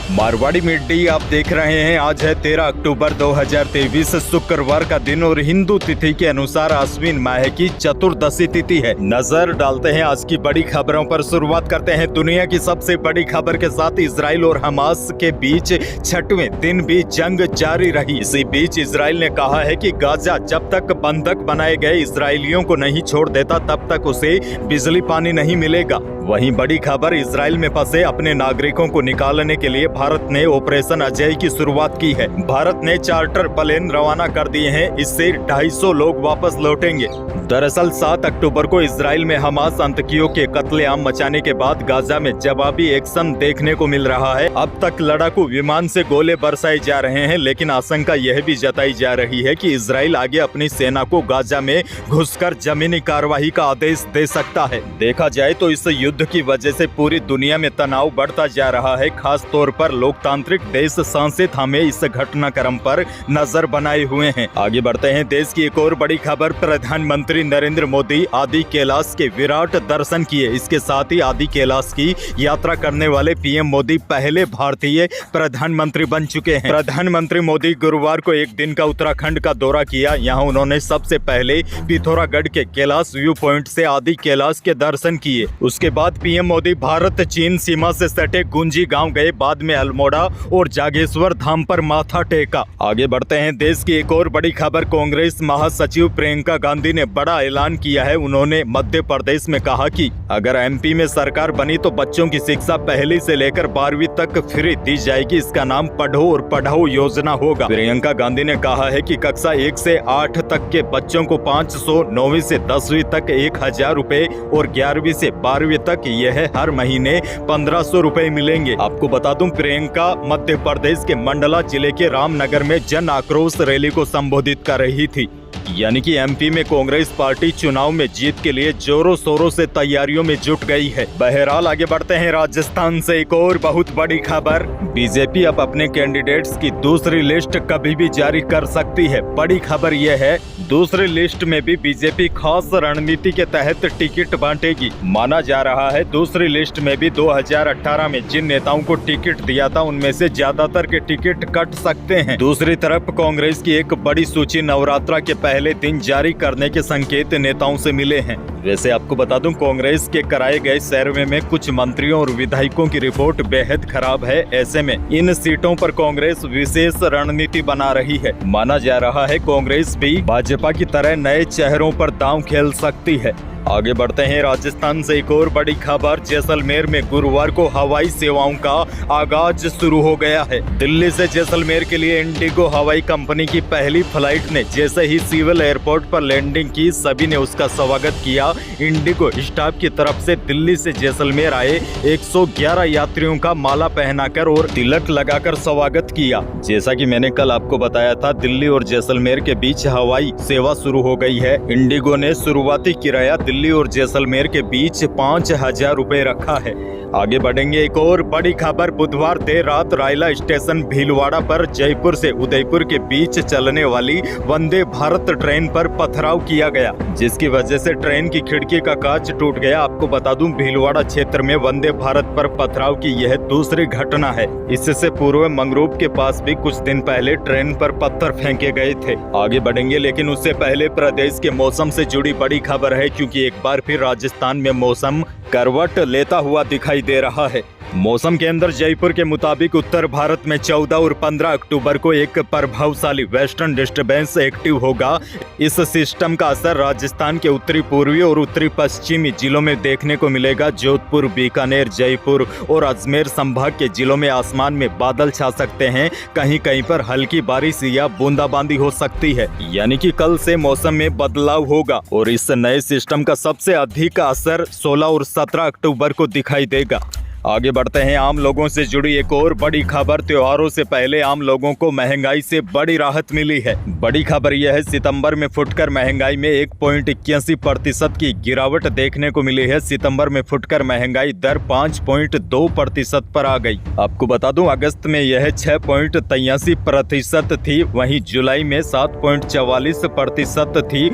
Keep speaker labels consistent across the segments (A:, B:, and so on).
A: Marwari middy आप देख रहे हैं। आज है 13 अक्टूबर 2023 शुक्रवार का दिन और हिंदू तिथि के अनुसार आश्विन माह की चतुर्दशी तिथि है। नजर डालते हैं आज की बड़ी खबरों पर। शुरुआत करते हैं दुनिया की सबसे बड़ी खबर के साथ। इजराइल और हमास के बीच 6वें दिन भी जंग जारी रही। इसी बीच इजराइल ने कहा है कि गाजा जब तक बंधक बनाए गए इजरायलियों को नहीं छोड़ देता तब तक उसे बिजली पानी नहीं मिलेगा। वहीं बड़ी खबर, इजराइल में फंसे अपने नागरिकों को निकालने के लिए भारत ने ऑपरेशन अजय की शुरुआत की है। भारत ने चार्टर प्लेन रवाना कर दिए हैं। इससे 250 लोग वापस लौटेंगे। दरअसल 7 अक्टूबर को इजराइल में हमास आतंकियों के कत्लेआम मचाने के बाद गाजा में जवाबी एक्शन देखने को मिल रहा है। अब तक लड़ाकू विमान से गोले बरसाए जा रहे हैं, लेकिन आशंका यह भी जताई जा रही है कि इजराइल आगे अपनी सेना को गाजा में घुसकर जमीनी कार्रवाई का आदेश दे सकता है। देखा जाए तो इस युद्ध की वजह से पूरी दुनिया में तनाव बढ़ता जा रहा है। खास तौर पर लोकतांत्रिक देश सांसद हमें इस घटनाक्रम पर नजर बनाए हुए हैं। आगे बढ़ते हैं। देश की एक और बड़ी खबर, प्रधानमंत्री नरेंद्र मोदी आदि कैलाश के विराट दर्शन किए। इसके साथ ही आदि कैलाश की यात्रा करने वाले पीएम मोदी पहले भारतीय प्रधानमंत्री बन चुके हैं। प्रधानमंत्री मोदी गुरुवार को एक दिन का उत्तराखंड का दौरा किया। यहाँ उन्होंने सबसे पहले पिथौरागढ़ के कैलाश व्यू पॉइंट से आदि कैलाश के दर्शन किए। उसके बाद पीएम मोदी भारत चीन सीमा से सटे गुंजी गांव गए। बाद में अल्मोड़ा और जागेश्वर धाम पर माथा टेका। आगे बढ़ते हैं। देश की एक और बड़ी खबर, कांग्रेस महासचिव प्रियंका गांधी ने बड़ा ऐलान किया है। उन्होंने मध्य प्रदेश में कहा कि अगर एमपी में सरकार बनी तो बच्चों की शिक्षा पहली से लेकर 12वीं तक फ्री दी जाएगी। इसका नाम पढ़ो और पढ़ाओ योजना होगा। प्रियंका गांधी ने कहा है कि कक्षा 1 से 8 तक के बच्चों को 500, 9वीं से 10वीं तक 1000 रुपए और 11वीं से 12वीं तक यह हर महीने 1500 रुपए मिलेंगे। आपको बता दूं, प्रियंका मध्य प्रदेश के मंडला जिले के रामनगर में जन आक्रोश रैली को संबोधित कर रही थी। यानी कि एमपी में कांग्रेस पार्टी चुनाव में जीत के लिए जोरों शोरों से तैयारियों में जुट गई है। बहरहाल आगे बढ़ते हैं। राजस्थान से एक और बहुत बड़ी खबर, बीजेपी अब अपने कैंडिडेट्स की दूसरी लिस्ट कभी भी जारी कर सकती है। बड़ी खबर यह है, दूसरी लिस्ट में भी बीजेपी खास रणनीति के तहत टिकट बांटेगी। माना जा रहा है दूसरी लिस्ट में भी 2018 में जिन नेताओं को टिकट दिया था उनमें से ज्यादातर के टिकट कट सकते हैं। दूसरी तरफ कांग्रेस की एक बड़ी सूची नवरात्रा के पहले दिन जारी करने के संकेत नेताओं से मिले हैं। वैसे आपको बता दूं, कांग्रेस के कराए गए सर्वे में कुछ मंत्रियों और विधायकों की रिपोर्ट बेहद खराब है। ऐसे में इन सीटों पर कांग्रेस विशेष रणनीति बना रही है। माना जा रहा है कांग्रेस भी भाजपा की तरह नए चेहरों पर दांव खेल सकती है। आगे बढ़ते हैं। राजस्थान से एक और बड़ी खबर, जैसलमेर में गुरुवार को हवाई सेवाओं का आगाज शुरू हो गया है। दिल्ली से जैसलमेर के लिए इंडिगो हवाई कंपनी की पहली फ्लाइट ने जैसे ही सिविल एयरपोर्ट पर लैंडिंग की, सभी ने उसका स्वागत किया। इंडिगो स्टाफ की तरफ से दिल्ली से जैसलमेर आए 111 यात्रियों का माला पहनाकर और तिलक लगाकर स्वागत किया। जैसा कि मैंने कल आपको बताया था, दिल्ली और जैसलमेर के बीच हवाई सेवा शुरू हो गई है। इंडिगो ने शुरुआती किराया दिल्ली और जैसलमेर के बीच 5000 रुपए रखा है। आगे बढ़ेंगे। एक और बड़ी खबर, बुधवार देर रात रायला स्टेशन भीलवाड़ा पर जयपुर से उदयपुर के बीच चलने वाली वंदे भारत ट्रेन पर पथराव किया गया, जिसकी वजह से ट्रेन की खिड़की का कांच टूट गया। आपको बता दूं, भीलवाड़ा क्षेत्र में वंदे भारत पर पथराव की यह दूसरी घटना है। इससे पूर्व मंगरूप के पास भी कुछ दिन पहले ट्रेन पर पत्थर फेंके गए थे। आगे बढ़ेंगे, लेकिन उससे पहले प्रदेश के मौसम से जुड़ी बड़ी खबर है, क्योंकि एक बार फिर राजस्थान में मौसम करवट लेता हुआ दिखाई दे रहा है। मौसम केंद्र जयपुर के मुताबिक उत्तर भारत में 14 और 15 अक्टूबर को एक प्रभावशाली वेस्टर्न डिस्टर्बेंस एक्टिव होगा। इस सिस्टम का असर राजस्थान के उत्तरी पूर्वी और उत्तरी पश्चिमी जिलों में देखने को मिलेगा। जोधपुर, बीकानेर, जयपुर और अजमेर संभाग के जिलों में आसमान में बादल छा सकते हैं। कहीं कहीं पर हल्की बारिश या बूंदाबांदी हो सकती है। यानी कि कल से मौसम में बदलाव होगा और इस नए सिस्टम का सबसे अधिक असर 16 और 17 अक्टूबर को दिखाई देगा। आगे बढ़ते हैं। आम लोगों से जुड़ी एक और बड़ी खबर, त्योहारों से पहले आम लोगों को महंगाई से बड़ी राहत मिली है। बड़ी खबर यह है, सितंबर में फुटकर महंगाई में 1.81% की गिरावट देखने को मिली है। सितंबर में फुटकर महंगाई दर 5.2% पर आ गई। आपको बता दूं, अगस्त में यह 6.83% थी, वहीं जुलाई में 7.44% थी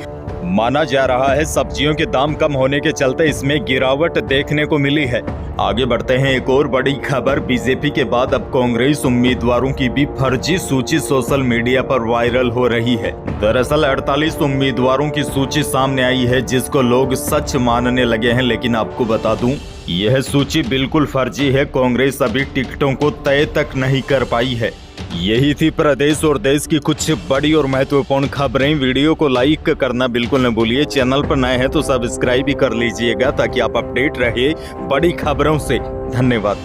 A: माना जा रहा है सब्जियों के दाम कम होने के चलते इसमें गिरावट देखने को मिली है। आगे बढ़ते हैं, एक और बड़ी खबर। बीजेपी के बाद अब कांग्रेस उम्मीदवारों की भी फर्जी सूची सोशल मीडिया पर वायरल हो रही है। दरअसल 48 उम्मीदवारों की सूची सामने आई है जिसको लोग सच मानने लगे हैं, लेकिन आपको बता दूं यह सूची बिल्कुल फर्जी है। कांग्रेस अभी टिकटों को तय तक नहीं कर पाई है। यही थी प्रदेश और देश की कुछ बड़ी और महत्वपूर्ण खबरें। वीडियो को लाइक करना बिल्कुल न भूलिए। चैनल पर नए हैं तो सब्सक्राइब भी कर लीजिएगा ताकि आप अपडेट रहिए बड़ी खबरों से। धन्यवाद।